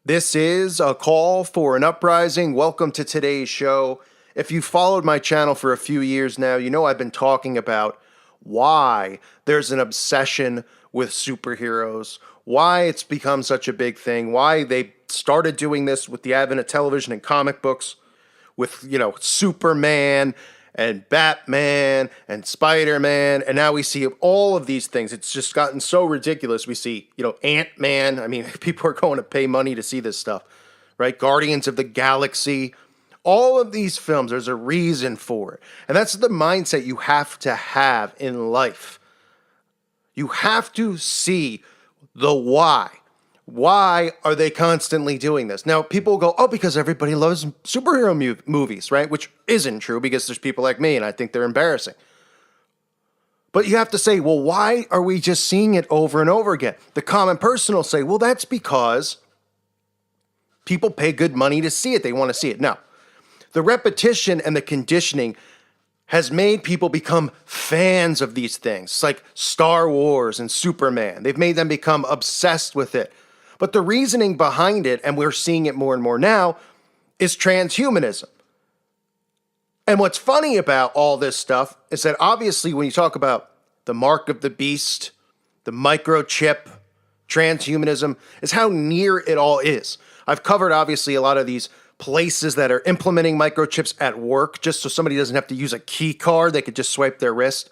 This is a call for an uprising. Welcome to today's show. If you've followed my channel for a few years now, you know I've been talking about why there's an obsession with superheroes, why it's become such a big thing, why they started doing this with the advent of television and comic books, with, Superman and Batman and Spider-Man, and now we see all of these things. It's just gotten so ridiculous. We see, Ant-Man. I mean, people are going to pay money to see this stuff, right? Guardians of the Galaxy. All of these films, there's a reason for it. And that's the mindset you have to have in life. You have to see the why. Why are they constantly doing this? Now, people go, oh, because everybody loves superhero movies, right? Which isn't true, because there's people like me and I think they're embarrassing. But you have to say, well, why are we just seeing it over and over again? The common person will say, well, that's because people pay good money to see it. They want to see it. No. The repetition and the conditioning has made people become fans of these things. It's like Star Wars and Superman. They've made them become obsessed with it. But the reasoning behind it, and we're seeing it more and more now, is transhumanism. And what's funny about all this stuff is that obviously when you talk about the mark of the beast, the microchip, transhumanism, is how near it all is. I've covered obviously a lot of these places that are implementing microchips at work just so somebody doesn't have to use a key card. They could just swipe their wrist.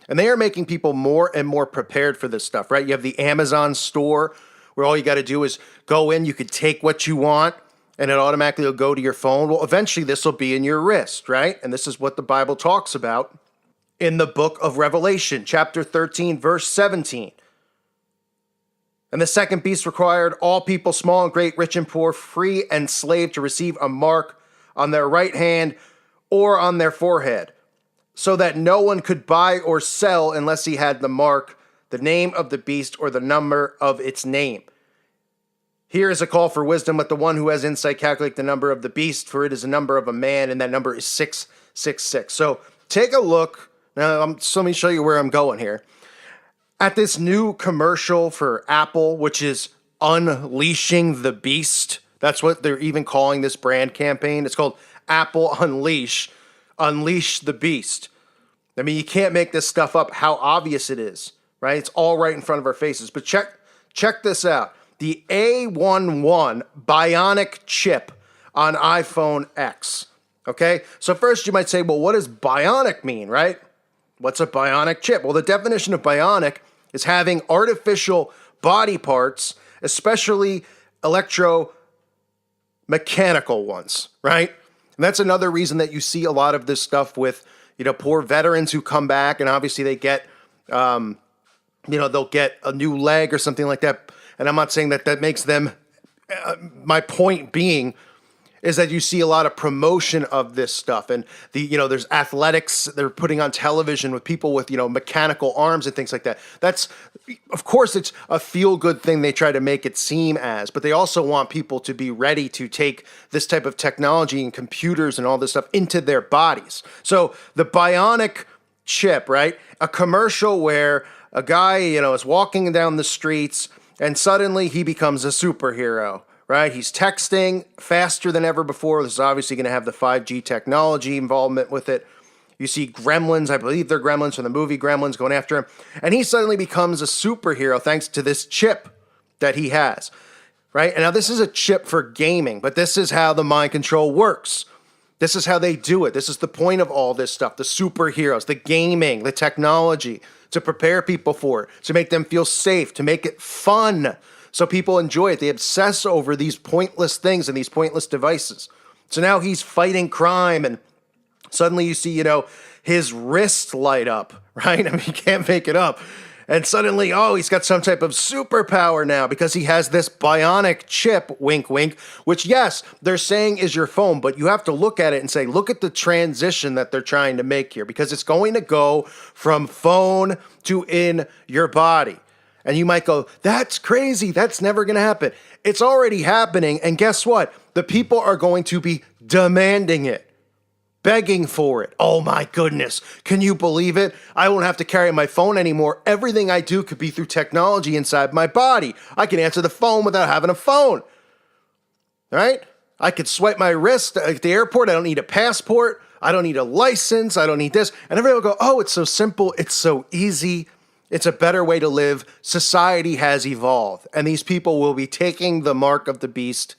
And they are making people more and more prepared for this stuff, right? You have the Amazon store where all you got to do is go in, you could take what you want, and it automatically will go to your phone. Well, eventually this will be in your wrist, right? And this is what the Bible talks about in the book of Revelation, chapter 13, verse 17. And the second beast required all people, small and great, rich and poor, free and slave, to receive a mark on their right hand or on their forehead, so that no one could buy or sell unless he had the mark, the name of the beast, or the number of its name. Here is a call for wisdom. Let the one who has insight calculate the number of the beast, for it is a number of a man, and that number is 666. So take a look. Now, so let me show you where I'm going here. At this new commercial for Apple, which is Unleashing the Beast. That's what they're even calling this brand campaign. It's called Apple Unleash the Beast. I mean, you can't make this stuff up, how obvious it is, right? It's all right in front of our faces. But check this out. The A11 Bionic chip on iPhone X. Okay? So first you might say, well, what does bionic mean, right? What's a bionic chip? Well, the definition of bionic is having artificial body parts, especially electromechanical ones, right? And that's another reason that you see a lot of this stuff with, poor veterans who come back, and obviously they get, they'll get a new leg or something like that. And I'm not saying that makes them, my point being is that you see a lot of promotion of this stuff. And there's athletics they're putting on television with people with, mechanical arms and things like that. That's, of course, it's a feel-good thing they try to make it seem as, but they also want people to be ready to take this type of technology and computers and all this stuff into their bodies. So the bionic chip, right? A commercial where a guy, is walking down the streets and suddenly he becomes a superhero. Right? He's texting faster than ever before. This is obviously going to have the 5G technology involvement with it. You see Gremlins, I believe they're Gremlins from the movie Gremlins, going after him. And he suddenly becomes a superhero thanks to this chip that he has. Right? And now this is a chip for gaming, but this is how the mind control works. This is how they do it. This is the point of all this stuff. The superheroes, the gaming, the technology, to prepare people for it, to make them feel safe, to make it fun. So people enjoy it. They obsess over these pointless things and these pointless devices. So now he's fighting crime, and suddenly you see, his wrist light up, right? I mean, you can't make it up. And suddenly, he's got some type of superpower now because he has this bionic chip, wink, wink, which, yes, they're saying is your phone, but you have to look at it and say, look at the transition that they're trying to make here, because it's going to go from phone to in your body. And you might go, that's crazy. That's never going to happen. It's already happening. And guess what? The people are going to be demanding it, begging for it. Oh my goodness. Can you believe it? I won't have to carry my phone anymore. Everything I do could be through technology inside my body. I can answer the phone without having a phone. right? I could swipe my wrist at the airport. I don't need a passport. I don't need a license. I don't need this. And everyone will go, oh, it's so simple. It's so easy. It's a better way to live. Society has evolved. And these people will be taking the mark of the beast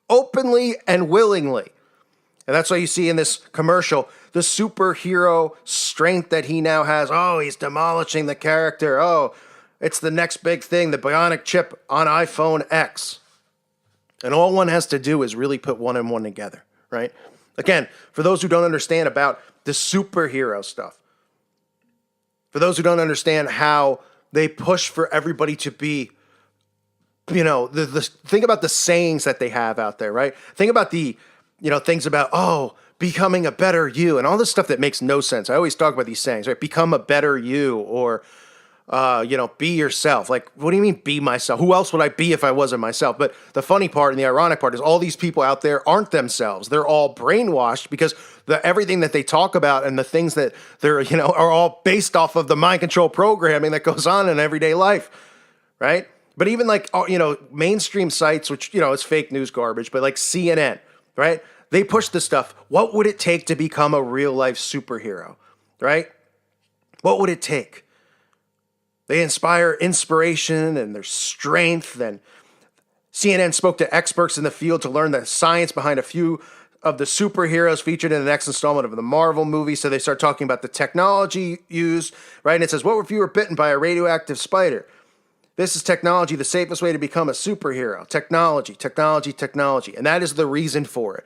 openly and willingly. And that's why you see in this commercial the superhero strength that he now has. Oh, he's demolishing the character. Oh, it's the next big thing, the bionic chip on iPhone X. And all one has to do is really put one and one together, right? Again, for those who don't understand about the superhero stuff, for those who don't understand how they push for everybody to be, think about the sayings that they have out there, right? Think about the, things about, oh, becoming a better you and all this stuff that makes no sense. I always talk about these sayings, right? Become a better you, or be yourself. Like, what do you mean be myself? Who else would I be if I wasn't myself? But the funny part and the ironic part is all these people out there aren't themselves. They're all brainwashed because everything that they talk about and the things that they're, are all based off of the mind control programming that goes on in everyday life, right? But even like, mainstream sites, which, is fake news garbage, but like CNN, right? They push this stuff. What would it take to become a real life superhero, right? What would it take? They inspire inspiration and their strength. And CNN spoke to experts in the field to learn the science behind a few of the superheroes featured in the next installment of the Marvel movie. So they start talking about the technology used, right? And it says, what if you were bitten by a radioactive spider? This is technology, the safest way to become a superhero. Technology, technology, technology. And that is the reason for it,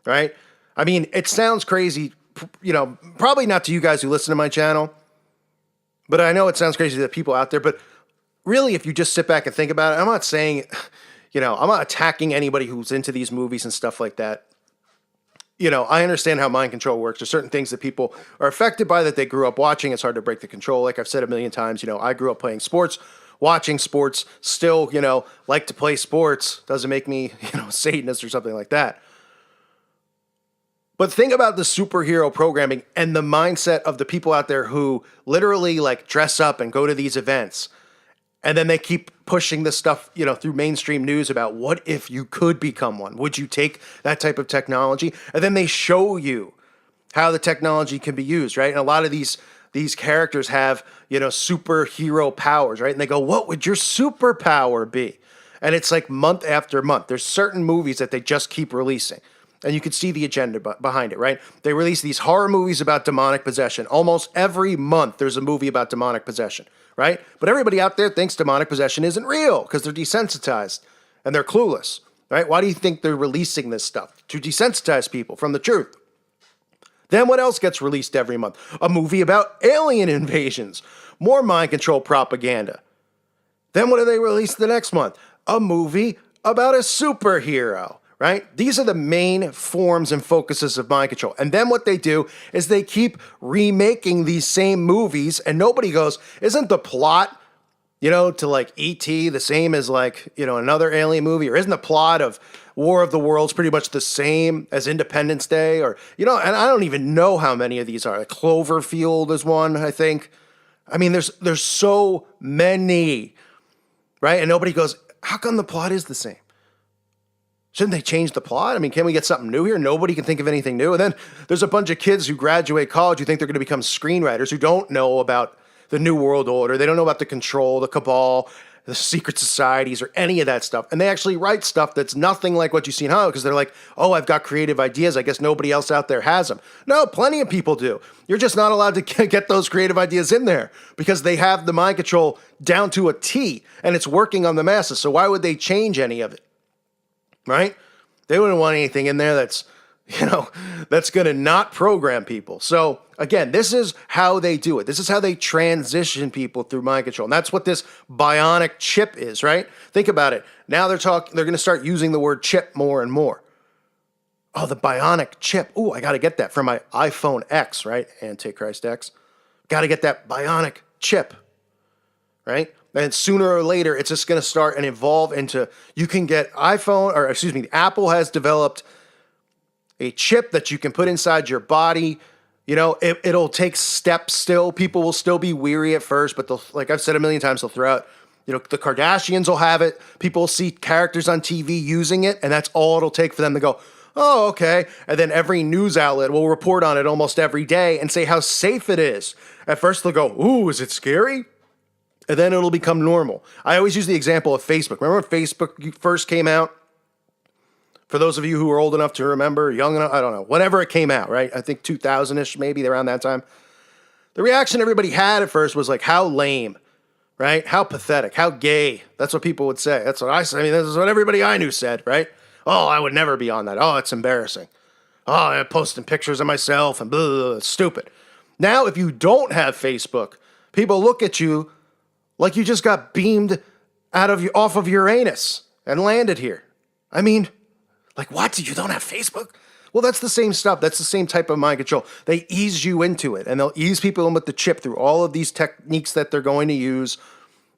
right? I mean, it sounds crazy, probably not to you guys who listen to my channel, but I know it sounds crazy to the people out there. But really, if you just sit back and think about it, I'm not saying, I'm not attacking anybody who's into these movies and stuff like that. I understand how mind control works. There's certain things that people are affected by that they grew up watching. It's hard to break the control. Like I've said a million times, I grew up playing sports, watching sports, still, like to play sports. Doesn't make me, Satanist or something like that. But think about the superhero programming and the mindset of the people out there who literally like dress up and go to these events. And then they keep pushing this stuff, through mainstream news about what if you could become one? Would you take that type of technology? And then they show you how the technology can be used, right? And a lot of these characters have, superhero powers, right? And they go, what would your superpower be? And it's like month after month. There's certain movies that they just keep releasing. And you can see the agenda behind it, right? They release these horror movies about demonic possession. Almost every month there's a movie about demonic possession, right? But everybody out there thinks demonic possession isn't real because they're desensitized and they're clueless, right? Why do you think they're releasing this stuff? To desensitize people from the truth. Then what else gets released every month? A movie about alien invasions. More mind control propaganda. Then what do they release the next month? A movie about a superhero. Right? These are the main forms and focuses of mind control. And then what they do is they keep remaking these same movies and nobody goes, isn't the plot, to like E.T. the same as like, another alien movie? Or isn't the plot of War of the Worlds pretty much the same as Independence Day? Or, and I don't even know how many of these are. Like Cloverfield is one, I think. I mean, there's so many, right? And nobody goes, how come the plot is the same? Shouldn't they change the plot? I mean, can we get something new here? Nobody can think of anything new. And then there's a bunch of kids who graduate college who think they're going to become screenwriters who don't know about the New World Order. They don't know about the Control, the Cabal, the secret societies, or any of that stuff. And they actually write stuff that's nothing like what you see in Hollywood because they're like, oh, I've got creative ideas. I guess nobody else out there has them. No, plenty of people do. You're just not allowed to get those creative ideas in there because they have the mind control down to a T and it's working on the masses. So why would they change any of it? Right? They wouldn't want anything in there that's, that's going to not program people. So again, this is how they do it. This is how they transition people through mind control. And that's what this bionic chip is, right? Think about it. Now they're going to start using the word chip more and more. Oh, the bionic chip. Ooh, I got to get that for my iPhone X, right? Antichrist X. Got to get that bionic chip, right? And sooner or later, it's just going to start and evolve into, you can get Apple has developed a chip that you can put inside your body. It'll take steps still. People will still be weary at first, but like I've said a million times, they'll throw out, The Kardashians will have it. People will see characters on TV using it, and that's all it'll take for them to go, oh, okay. And then every news outlet will report on it almost every day and say how safe it is. At first they'll go, ooh, is it scary? And then it'll become normal. I always use the example of Facebook. Remember when Facebook first came out? For those of you who are old enough to remember, young enough, I don't know, whenever it came out, right? I think 2000-ish, maybe around that time. The reaction everybody had at first was like, how lame, right? How pathetic, how gay. That's what people would say. That's what I said. I mean, this is what everybody I knew said, right? Oh, I would never be on that. Oh, it's embarrassing. Oh, I'm posting pictures of myself and blah, blah, blah. It's stupid. Now, if you don't have Facebook, people look at you like you just got beamed off of Uranus and landed here. I mean, like, what? You don't have Facebook? Well, that's the same stuff. That's the same type of mind control. They ease you into it, and they'll ease people in with the chip through all of these techniques that they're going to use,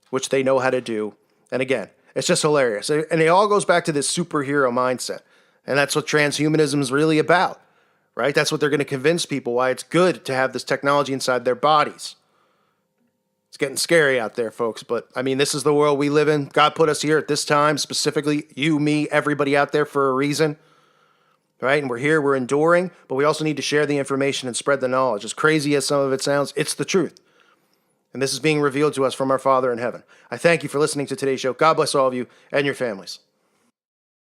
which they know how to do. And again, it's just hilarious. And it all goes back to this superhero mindset. And that's what transhumanism is really about, right? That's what they're going to convince people why it's good to have this technology inside their bodies. It's getting scary out there, folks. But, I mean, this is the world we live in. God put us here at this time, specifically you, me, everybody out there for a reason, right? And we're here, we're enduring, but we also need to share the information and spread the knowledge. As crazy as some of it sounds, it's the truth. And this is being revealed to us from our Father in heaven. I thank you for listening to today's show. God bless all of you and your families.